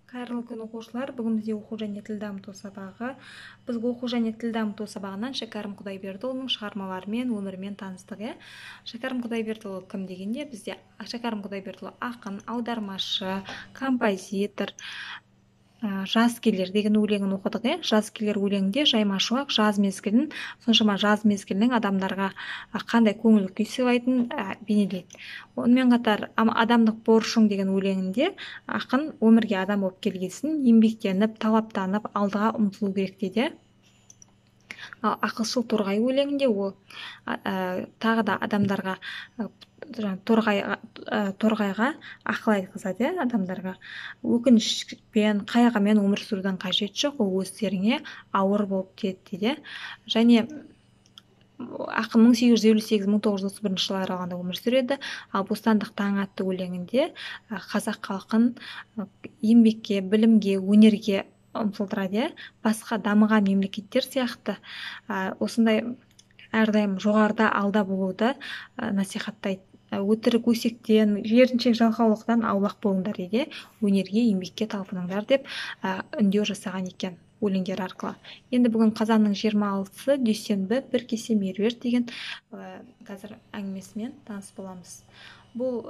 Қайырлы күн оқушылар, бүгін бізде оқу және тіл дамыту сабағы. Біз оқу және тіл дамыту сабағынан Шәкәрім Құдайбердіұлының шығармаларымен, өмірімен таныстық. Шәкәрім Құдайбердіұлы кім дегенде, бізде Шәкәрім Құдайбердіұлы ақын, аудармашы, композитор, жаз келер деген өлеңін оқыдық. Жаз келер өлеңінде жайма шуақ жаз мезгілін, соншама жаз мезгілінің адамдарға қандай көңіл күй сыйлайтынын бейнелейді. Онымен қатар адамдық борышың деген өлеңінде ақын өмірге адам болып келгесін еңбектеніп, талаптанып, алдыға ұмтылу керек дейді. Ал ақылшыл торғай өлеңінде ол тағы да адамдарға торғайға ақыл айтқызады, адамдарға өкінішпен, қайғымен өмір сүрудің қажеті жоқ, ол өздеріңе ауыр болып тиеді дейді. Және ақын 1858-1931 жылы аралығында өмір сүреді. Ал бостандық таң атты өлеңінде қазақ халқын еңбекке, білімге, өнерге ұмтылдырады. Басқа дамыған мемлекеттер сияқты осындай әрдайым жоғарыда алда болуды насихаттайды. Өтірік өсектен, жеріншек жалқаулықтан аулақ болыңдар дейді. Өнерге, еңбекке талпыныңдар деп үндеу жасаған екен өлеңдер арқылы. Енді бүгін қазанның 26-сы дүйсенбі бір кесе меруерт деген қазір әңгімесімен таныс боламыз. Бұл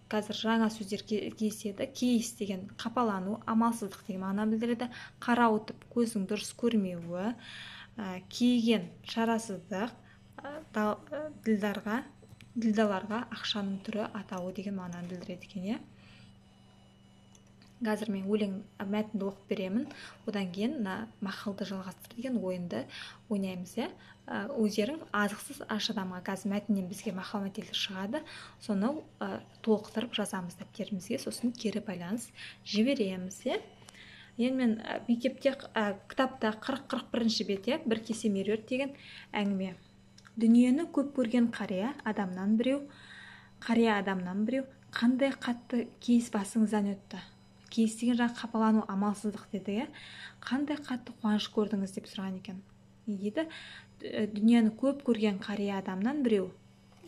қазір жаңа сөздер кездеседі. Кейіс деген қапалану, амалсыздық деген мағынаны білдіреді. Қарауытып, көздің дұрыс көрмеуі, кейіген шарасыздық, ділдаларға ақшаның түрі атауы деген мағынаны білдіреді екен. Қазір мен өлең мәтінді оқып беремін. Одан кейін мақалды жалғастыр деген ойынды ойнаймыз. Өздерің азықсыз аш адамға, қазір мәтіннен бізге мақал мәтелдер шығады. Соны толықтырып жазамыз дәптерімізге, сосын кері байланыс жібереміз. Енді мен мектепте кітапта 40-41 бетте бір кесе меруерт деген әңгіме. Дүниені көп көрген қария адамнан біреу, қандай қатты кейіс басыңыздан өтті. Кейіс деген жаңа қапалану, амалсыздық деді. Қандай қатты қуаныш көрдіңіз деп сұраған екен. Не дейді? Дүниені көп көрген қария адамнан біреу,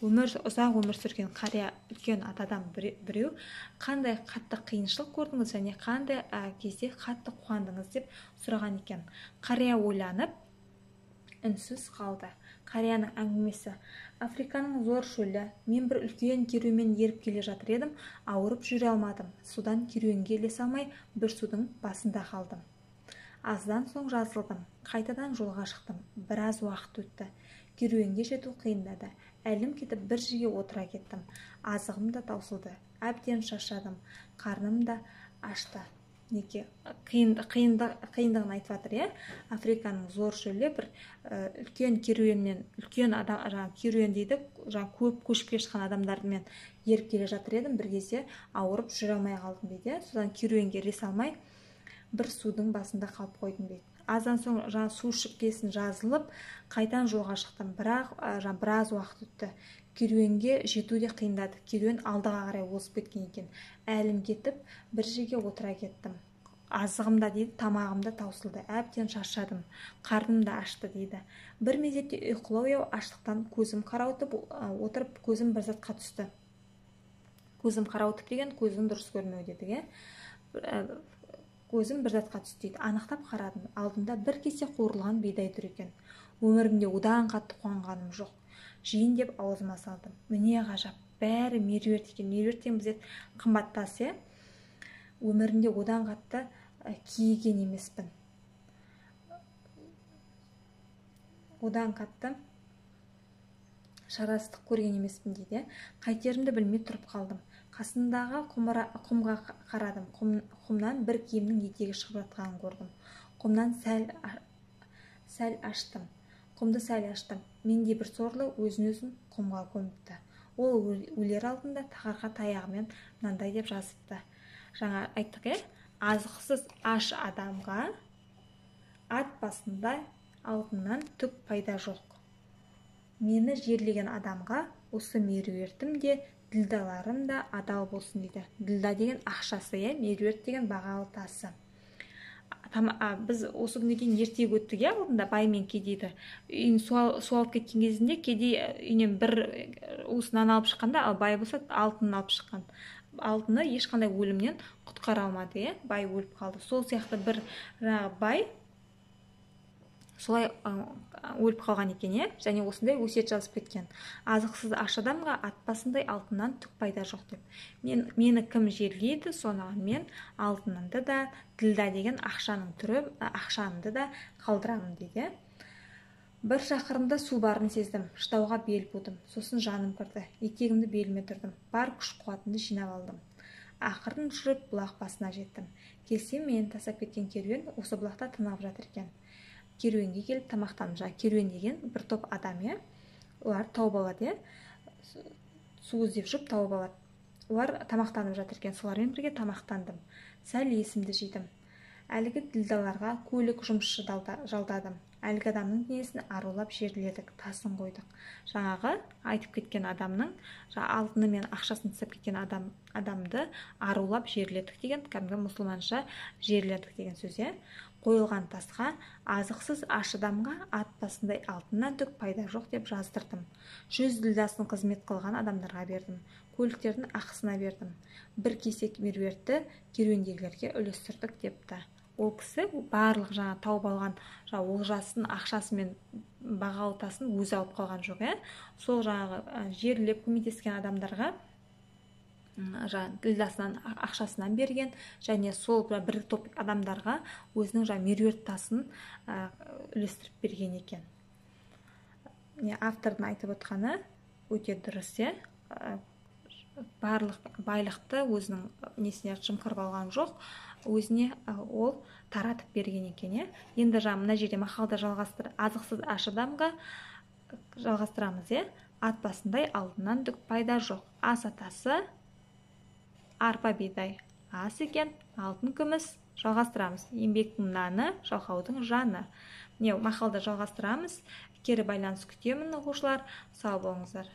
ұзақ өмір сүрген қария үлкен атадан біреу, қандай қатты қиыншылық көрдіңіз және қандай кезде қатты қуандыңыз деп сұраған екен. Қария ойланып, үнсіз қалды. Қарияның әңгімесі: Африканың зор шөлі, мен бір үлкен керуенмен еріп келе жатыр едім, ауырып жүре алмадым. Судан керуенге ілесе алмай, бір судың басында қалдым. Аздан соң жазылдым, қайтадан жолға шықтым. Біраз уақыт өтті. Керуенге жету қиындады. Әлім кетіп бір жерге отыра кеттім. Азығым да таусылды. Әбден шаршадым. Қарным да ашты. Неке қиындығын айтып жатыр. Африканың зор шөлі бір үлкен керуенмен, үлкен адам, керуен дейді, көп көшіп келе жатқан адамдармен еріп келе жатыр едім, бір кезде ауырып жүре алмай қалдым дейді. Содан керуенге ілесе алмай бір судың басында қалып қойдым дейді. Аздан соң су ішіп келсін жазылып, қайтадан жолға шықтым. Бірақ біраз уақыт өтті. Керуенге жету де қиындады. Керуен алдыға қарай озып кеткен екен. Әлім кетіп, бір жерге отыра кеттім. Азығымда дейді, тамағымда таусылды. Әбден шаршадым. Қарным да ашты дейді. Бір мезетте ұйқылау аштықтан көзім қарауытып отырып, көзім бір затқа түсті. Көзім қарауытып деген көздің дұрыс көрмеу деді. Көзім бір затқа түсті дейді. Анықтап қарадым. Алдымда бір кесе қуырылған бидай тұр екен. Өмірімде одан қатты қуанғаным жоқ. Жейін деп аузыма салдым. Міне ғажап, бәрі меруерт екен. Меруерт деген бізде қымбат тас. Өмірімде одан қатты киіген емеспін. Одан қатты шарасыздық көрген емеспін дейді. Қайтерімді білмей тұрып қалдым. Қасындағы құмға қарадым. Құмнан бір киімнің етегі шығып жатқанын көрдім. Құмды сәл аштым. Менде бір сорлы өзін құмға көміпті. Ол өлер алдында тағарға таяғымен мынандай деп жазыпты. Жаңа айттық, азықсыз аш адамға ат басында алтыннан түк пайда жоқ. Мені жерлеген адамға осы меруертім де, ділдаларым да адал болсын дейді. Ділда деген ақшасы, меруерт деген бағалы тасы. Біз осы күнге дейін ертегі өттік, алдында бай мен кедейді. Үйін су алып кеткен кезінде кедей үйінен бір уыс нан алып шыққанда, ал бай болса алтынын алып шыққан. алтыны ешқандай өлімнен құтқара алмады, бай өліп қалды. Сол сияқты бір бай солай өліп қалған екен, және осындай өсиет жазып кеткен: азықсыз аш адамға ат басындай алтыннан түк пайда жоқ деп. Мені кім жерлейді, соған мен алтынымды да, ділда деген ақшамды да қалдырамын дейді. Бір шақырымда су барын сездім, шыдауға бел будым, сосын жаным кірді, етегімді беліме түрдім, бар күш-қуатымды жинап алдым. Ақырын жүріп бұлақ басына жеттім. Келсем, мені тастап кеткен керуен осы бұлақта тынығып жатыр екен. Керуенге келіп тамақтанып, керуен деген бір топ адам, олар тауып алады, су іздеп жүріп тауып алады. Олар тамақтанып жатыр екен, солармен бірге тамақтандым. Сәл есімді жидым. Әлгі ділдаларға көлік жұмысшы жалдадым. Әлгі адамның денесін арулап жерледік, тасын қойдық. Жаңағы айтып кеткен адамның алтыны мен ақшасын тастап кеткен адамды арулап жерледік деген, кәдімгі мұсылманша жерледік деген сөз. Қойылған тасқа азықсыз аш адамға ат басындай алтыннан түк пайда жоқ деп жаздырдым. 100 ділдасын қызмет қылған адамдарға бердім. Көліктердің ақысына бердім. Бір кесек меруертті керуендегілерге үлестірдік депті. Ол кісі барлық тауып алған олжасын, ақшасы мен бағалы тасын өзі алып қалған жоқ. Сол жерлеп көмектескен адамдарға ділдасынан, ақшасынан берген, және сол бір топ адамдарға өзінің меруерт тасын үлестіріп берген екен. Автордың айтып отқаны өте дұрыс. Барлық байлықты өзінің несіне жымқырып алған жоқ, өзіне ол таратып берген екен. Енді мына жерде мақалды азықсыз аш адамға жалғастырамыз. Ат басындай алтыннан түк пайда жоқ. Ас атасы арпа бидай ас екен, алтын күміс. Жалғастырамыз. Еңбектің наны, жалқаудың жаны. Мақалды жалғастырамыз. Кері байланыс күтемін, оқушылар. Сау болыңыздар.